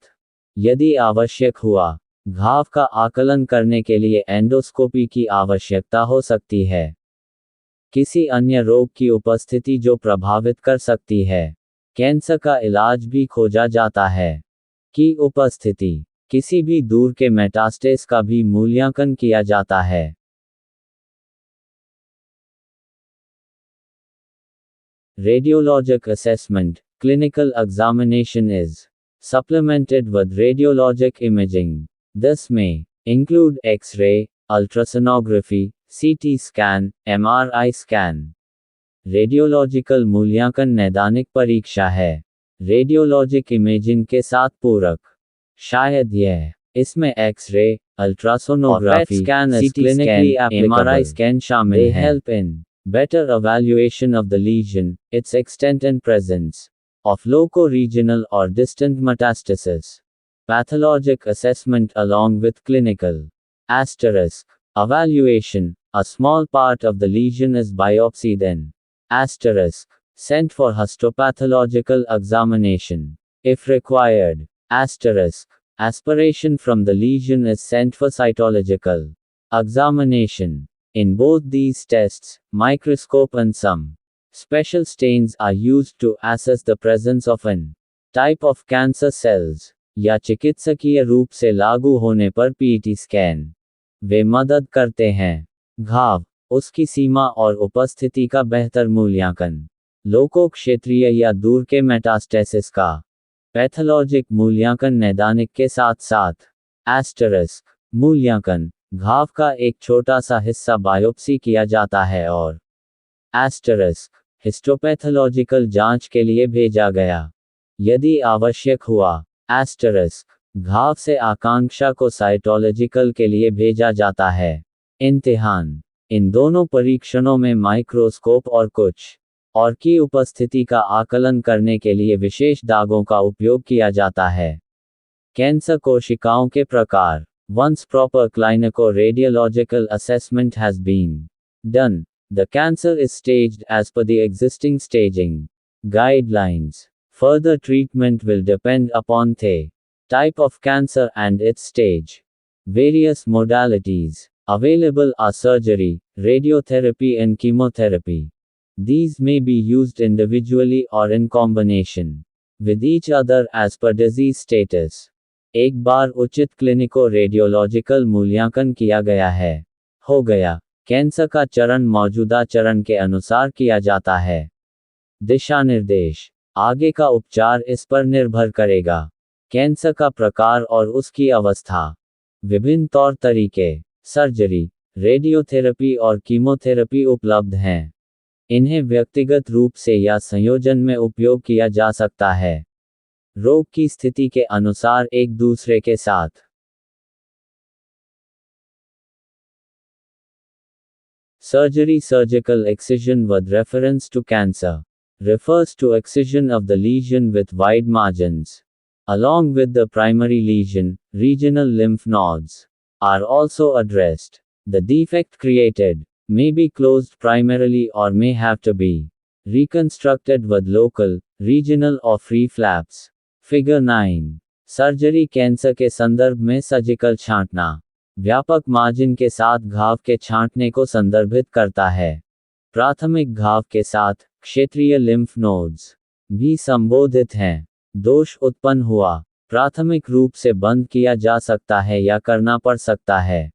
यदि आवश्यक हुआ, घाव का आकलन करने के लिए एंडोस्कोपी की आवश्यकता हो सकती है। किसी अन्य रोग की उपस्थिति जो प्रभावित कर सकती है। कैंसर का इलाज भी खोजा जाता है। की उपस्थिति, किसी भी दूर के मेटास्टेस का भी मूल्यांकन किया जाता है। Radiologic assessment. Clinical examination is supplemented with radiologic imaging. This may include X-ray, ultrasonography, CT scan, MRI scan. Radiological मूल्यांकन नैदानिक परीक्षा है। रेडियोलॉजिक इमेजिंग के साथ पूरक। शायद यह इसमें X-ray, ultrasonography, CT scan, MRI scan शामिल हैं। They help in better evaluation of the lesion, its extent and presence of loco-regional or distant metastasis. Pathologic assessment along with clinical asterisk evaluation. A small part of the lesion is biopsied and asterisk sent for histopathological examination. If required, asterisk aspiration from the lesion is sent for cytological examination. In both these tests, microscope and some special stains are used to assess the presence of an type of cancer cells, या चिकित्सकीय रूप से लागू होने पर PT scan. वे मदद करते हैं। घाव, उसकी सीमा और उपस्थिति का बेहतर मूल्यांकन। लोको क्षेत्रीय या दूर के मेटास्टेसिस का पैथोलॉजिक मूल्यांकन नैदानिक के साथ साथ एस्टेरिस्क मूल्यांकन। घाव का एक छोटा सा हिस्सा बायोप्सी किया जाता है और एस्टेरिस्क हिस्टोपैथोलॉजिकल जांच के लिए भेजा गया। यदि आवश्यक हुआ, एस्टेरिस्क घाव से आकांक्षा को साइटोलॉजिकल के लिए भेजा जाता है। इम्तिहान, इन दोनों परीक्षणों में माइक्रोस्कोप और कुछ और की उपस्थिति का आकलन करने के लिए विशेष दागों का उपयोग किया जाता है। कैंसर कोशिकाओं के प्रकार। Once proper clinico-radiological assessment has been done, the cancer is staged as per the existing staging guidelines. Further treatment will depend upon the type of cancer and its stage. Various modalities available are surgery, radiotherapy and chemotherapy. These may be used individually or in combination with each other as per disease status. एक बार उचित clinico radiological मूल्यांकन किया गया है, हो गया, cancer का चरण मौजूदा चरण के अनुसार किया जाता है। दिशा निर्देश। आगे का उपचार इस पर निर्भर करेगा। कैंसर का प्रकार और उसकी अवस्था। विभिन्न तौर तरीके, सर्जरी, रेडियोथेरेपी और कीमोथेरेपी उपलब्ध हैं। इन्हें व्यक्तिगत रूप से या संयोजन में उपयोग किया जा सकता है, रोग की स्थिति के अनुसार एक दूसरे के साथ। Surgery. Surgical excision with reference to cancer refers to excision of the lesion with wide margins. Along with the primary lesion, regional lymph nodes are also addressed. The defect created may be closed primarily or may have to be reconstructed with local, regional or free flaps. Figure 9. Surgery cancer के संदर्भ में surgical छांटना व्यापक margin के साथ घाव के छांटने को संदर्भित करता है। प्राथमिक घाव के साथ क्षेत्रीय लिम्फ नोड्स भी संबोधित हैं। दोष उत्पन्न हुआ, प्राथमिक रूप से बंद किया जा सकता है या करना पड़ सकता है।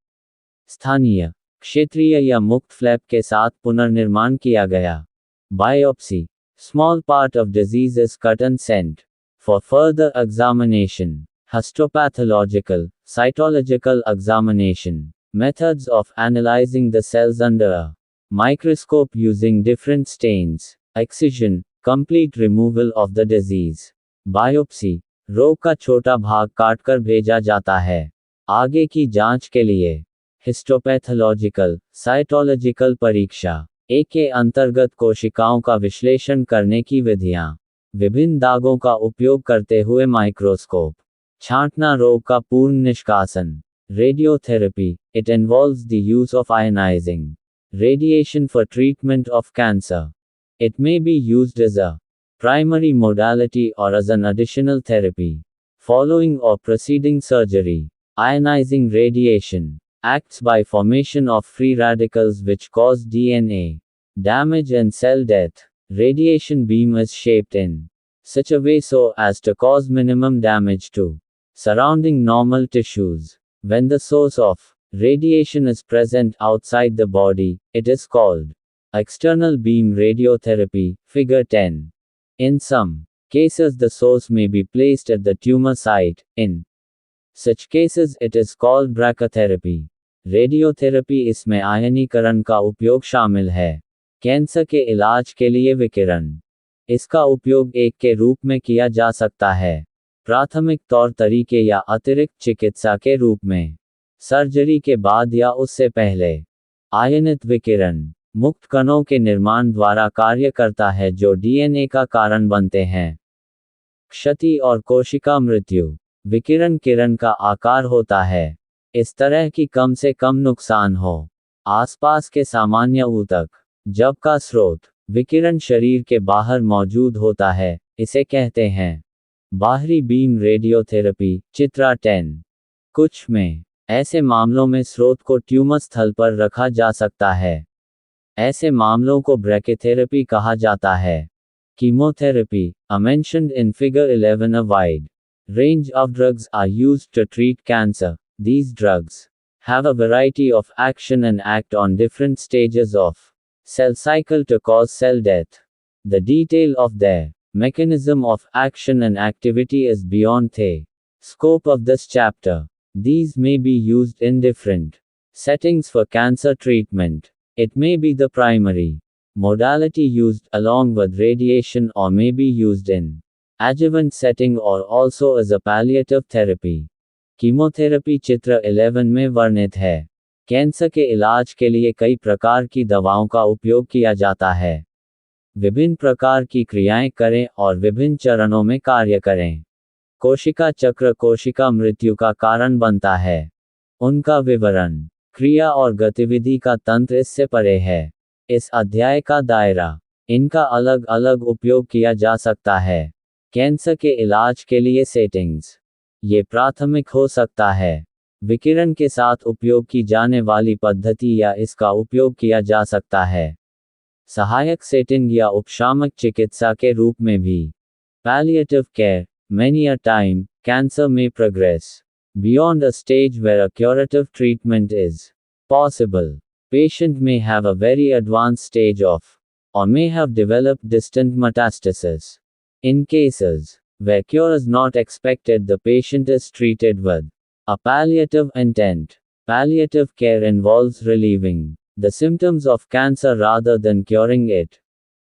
स्थानीय, क्षेत्रीय या मुक्त फ्लैप के साथ पुनर्निर्माण किया गया। Biopsy, small part of disease is cut and sent for further examination. Histopathological, cytological examination, methods of analyzing the cells under a microscope using different stains, excision, complete removal of the disease. Biopsy, रोग का छोटा भाग काटकर भेजा जाता है आगे की जांच के लिए। हिस्टोपैथोलॉजिकल, साइटोलॉजिकल परीक्षा, ए के अंतर्गत कोशिकाओं का विश्लेषण करने की विधियां। विभिन्न दागों का उपयोग करते हुए माइक्रोस्कोप छांटना रोग का पूर्ण निष्कासन। Radiotherapy, it involves the use of ionizing radiation for treatment of cancer. It may be used as a primary modality or as an additional therapy following or preceding surgery. Ionizing radiation acts by formation of free radicals which cause DNA damage and cell death. Radiation beam is shaped in such a way so as to cause minimum damage to surrounding normal tissues. When the source of radiation is present outside the body, it is called external beam radiotherapy. Figure 10. In some cases, the source may be placed at the tumor site. In such cases, it is called brachytherapy. Radiotherapy, इसमें आयनीकरण का उपयोग शामिल है। Cancer के इलाज के लिए विकिरण, इसका उपयोग एक के रूप में किया जा सकता है, प्राथमिक तौर तरीके या अतिरिक्त चिकित्सा के रूप में। सर्जरी के बाद या उससे पहले। आयनित विकिरण मुक्त कणों के निर्माण द्वारा कार्य करता है जो डीएनए का कारण बनते हैं। क्षति और कोशिका मृत्यु, विकिरण किरण का आकार होता है इस तरह कि कम से कम नुकसान हो आसपास के सामान्य ऊतक। जब का स्रोत विकिरण शरीर के बाहर मौजूद होता है, इसे कहते हैं बाहरी बीम रेडियोथेरेपी। चित्रा 10। कुछ में ऐसे मामलों में स्रोत को ट्यूमर स्थल पर रखा जा सकता है। ऐसे मामलों को ब्रैकेथेरेपी कहा जाता है। Chemotherapy, mentioned in figure 11, a wide range of drugs are used to treat cancer. These drugs have a variety of action and act on different stages of cell cycle to cause cell death. The detail of their mechanism of action and activity is beyond the scope of this chapter. These may be used in different settings for cancer treatment. It may be the primary modality used along with radiation or may be used in adjuvant setting or also as a palliative therapy. Chemotherapy चित्र 11 में वर्णित है। Cancer के इलाज के लिए कई प्रकार की दवाओं का उपयोग किया जाता है। विभिन्न प्रकार की क्रियाएं करें और विभिन्न चरणों में कार्य करें। कोशिका चक्र कोशिका मृत्यु का कारण बनता है। उनका विवरण, क्रिया और गतिविधि का तंत्र इससे परे है। इस अध्याय का दायरा, इनका अलग अलग उपयोग किया जा सकता है। कैंसर के इलाज के लिए सेटिंग्स, ये प्राथमिक हो सकता है। विकिरण के साथ उपयोग की जाने वाली पद्धति या इसका उपयोग किया जा सकता है। सहायक सेटिंग या उपशामक चिकित्सा के रूप में भी। Palliative care, many a time, cancer may progress beyond a stage where a curative treatment is possible. Patient may have a very advanced stage of or may have developed distant metastasis. In cases where cure is not expected, the patient is treated with a palliative intent. Palliative care involves relieving the symptoms of cancer rather than curing it.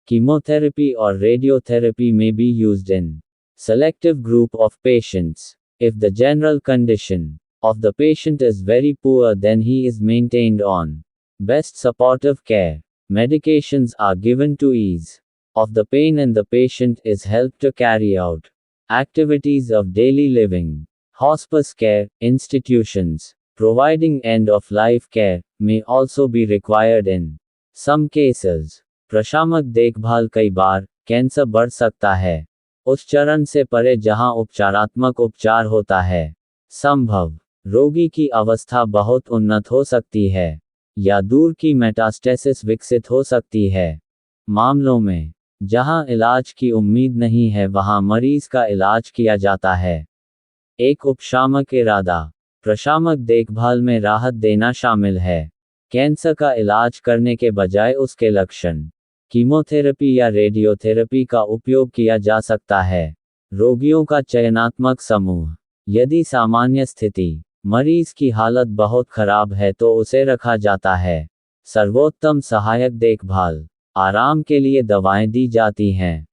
Chemotherapy or radiotherapy may be used in selective group of patients. If the general condition of the patient is very poor, then he is maintained on best supportive care. Medications are given to ease of the pain, and the patient is helped to carry out activities of daily living. Hospice care, institutions providing end-of-life care, may also be required in some cases. प्रशामक देखभाल कई बार cancer बढ़ सकता है उस चरण से परे जहां उपचारात्मक उपचार होता है। संभव रोगी की अवस्था बहुत उन्नत हो सकती है या दूर की मेटास्टेसिस विकसित हो सकती है। मामलों में जहां इलाज की उम्मीद नहीं है, वहां मरीज का इलाज किया जाता है। एक उपशामक इरादा प्रशामक देखभाल में राहत देना शामिल है। कैंसर का इलाज करने के बजाय उसके लक्षण कीमोथेरेपी या रेडियोथेरेपी का उपयोग किया जा सकता है। रोगियों का चयनात्मक समूह, यदि सामान्य स्थिति मरीज की हालत बहुत खराब है तो उसे रखा जाता है। सर्वोत्तम सहायक देखभाल, आराम के लिए दवाएं दी जाती हैं।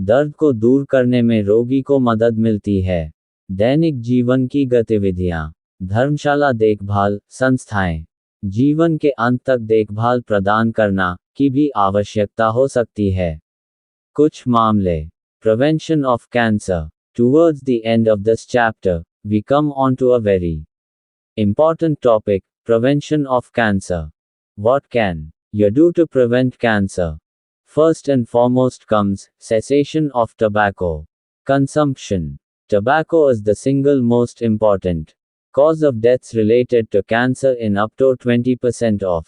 दर्द को दूर करने में रोगी को मदद मिलती है। दैनिक जीवन की गतिविधियां, धर्मशाला देखभाल संस्थाएं, जीवन के अंत तक देखभाल प्रदान करना की भी आवश्यकता हो सकती है। कुछ मामले prevention of cancer. Towards the end of this chapter, we come on to a very important topic, prevention of cancer. What can you do to prevent cancer? First and foremost comes cessation of tobacco consumption. Tobacco is the single most important cause of deaths related to cancer in up to 20% of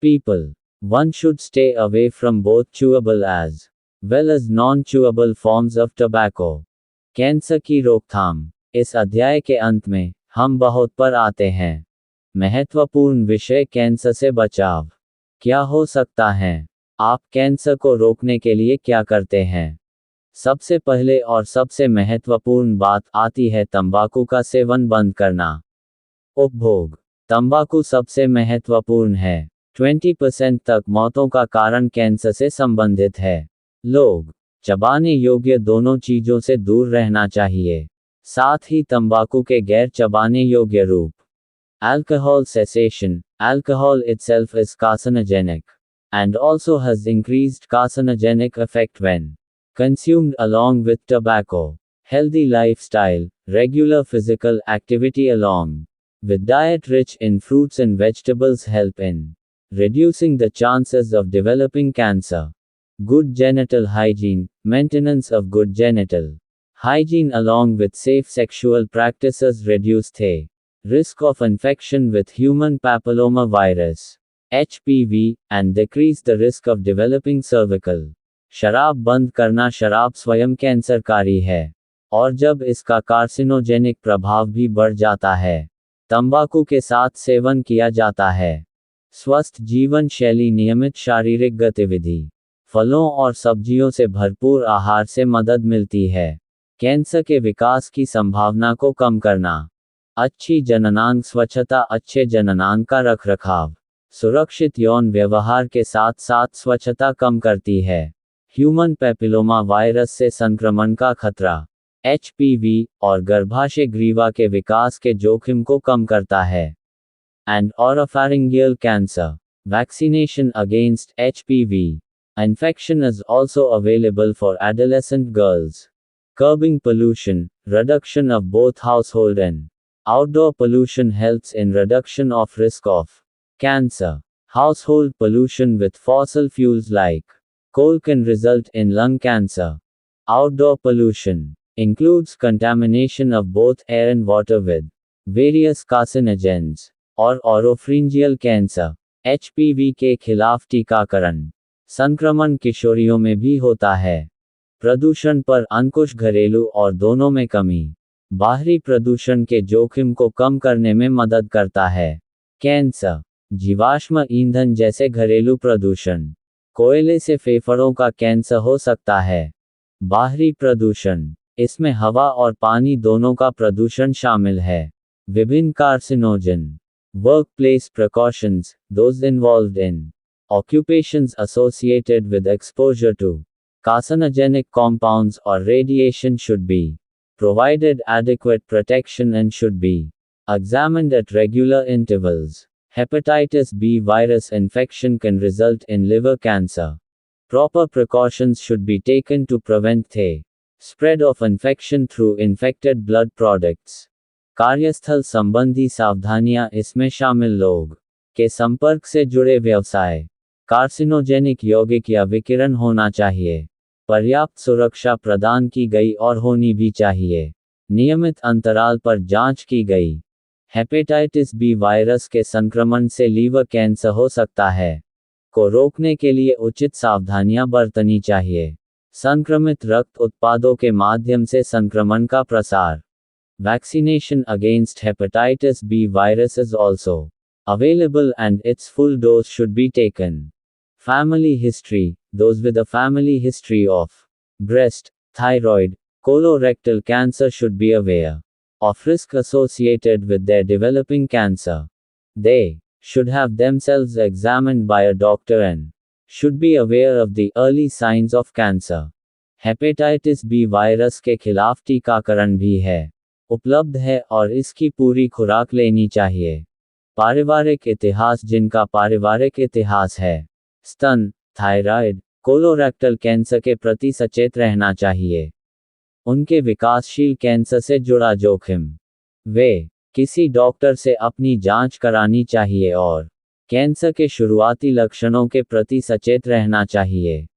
people. One should stay away from both chewable as well as non-chewable forms of tobacco. Cancer की रोकथाम। इस अध्याय के अंत में हम बहुत पर आते हैं। महत्वपूर्ण विषय कैंसर से बचाव। क्या हो सकता है? आप कैंसर को रोकने के लिए क्या करते हैं? सबसे पहले और सबसे महत्वपूर्ण बात आती है तंबाकू का सेवन बंद करना। उपभोग तंबाकू सबसे महत्वपूर्ण है। 20% तक मौतों का कारण कैंसर से संबंधित है। लोग चबाने योग्य दोनों चीजों से दूर रहना चाहिए। साथ ही तंबाकू के गैर चबाने योग्य रूप। Alcohol cessation. Alcohol itself is carcinogenic and also has increased carcinogenic effect when consumed along with tobacco. Healthy lifestyle, regular physical activity along with diet rich in fruits and vegetables help in reducing the chances of developing cancer. Good genital hygiene. Maintenance of good genital hygiene along with safe sexual practices reduce the risk of infection with human papilloma virus (HPV) and decrease the risk of developing cervical. शराब बंद करना। शराब स्वयं कैंसरकारी है और जब इसका carcinogenic प्रभाव भी बढ़ जाता है, तंबाकू के साथ सेवन किया जाता है। स्वस्थ जीवन शैली। नियमित शारीरिक गतिविधि, फलों और सब्जियों से भरपूर आहार से मदद मिलती है। कैंसर के विकास की संभावना को कम करना। अच्छी जननांग स्वच्छता। अच्छे जननांग का रखरखाव सुरक्षित यौन व्यवहार के साथ साथ स्वच्छता कम करती है ह्यूमन पैपिलोमा वायरस से संक्रमण का खतरा (HPV) और गर्भाशय ग्रीवा के विकास के जोखिम को कम करता है। And oropharyngeal cancer. Vaccination against HPV infection is also available for adolescent girls. Curbing pollution. Reduction of both household and outdoor pollution helps in reduction of risk of cancer. Household pollution with fossil fuels like coal can result in lung cancer. Outdoor pollution includes contamination of both air and water with various carcinogens और ओरोफ्रिंजियल cancer (HPV) के खिलाफ टीकाकरण। संक्रमण किशोरियों में भी होता है। प्रदूषण पर अंकुश। घरेलू और दोनों में कमी बाहरी प्रदूषण के जोखिम को कम करने में मदद करता है। कैंसर जीवाश्म ईंधन जैसे घरेलू प्रदूषण कोयले से फेफड़ों का कैंसर हो सकता है। बाहरी प्रदूषण, इसमें हवा और पानी दोनों का प्रदूषण शामिल है। विभिन्न carcinogen. Workplace precautions, those involved in occupations associated with exposure to carcinogenic compounds or radiation should be provided adequate protection and should be examined at regular intervals. Hepatitis B virus infection can result in liver cancer. Proper precautions should be taken to prevent the spread of infection through infected blood products. कार्यस्थल संबंधी सावधानियां इसमें शामिल लोग के संपर्क से जुड़े व्यवसाय। कार्सिनोजेनिक यौगिक या विकिरण होना चाहिए। पर्याप्त सुरक्षा प्रदान की गई और होनी भी चाहिए। नियमित अंतराल पर जांच की गई। हेपेटाइटिस बी वायरस के संक्रमण से लीवर कैंसर हो सकता है को रोकने के लिए उचित सावधानियां बरतनी चाहिए। संक्रमित रक्त उत्पादों के माध्यम से संक्रमण का प्रसार। Vaccination against hepatitis B virus is also available and its full dose should be taken. Family history, those with a family history of breast, thyroid, colorectal cancer should be aware of risk associated with their developing cancer. They should have themselves examined by a doctor and should be aware of the early signs of cancer. Hepatitis B virus के खिलाफ टीकाकरण भी है, उपलब्ध है और इसकी पूरी खुराक लेनी चाहिए। पारिवारिक इतिहास, जिनका पारिवारिक इतिहास है स्तन, थायराइड, कोलोरेक्टल कैंसर के प्रति सचेत रहना चाहिए। उनके विकासशील कैंसर से जुड़ा जोखिम, वे किसी डॉक्टर से अपनी जांच करानी चाहिए और कैंसर के शुरुआती लक्षणों के प्रति सचेत रहना चाहिए।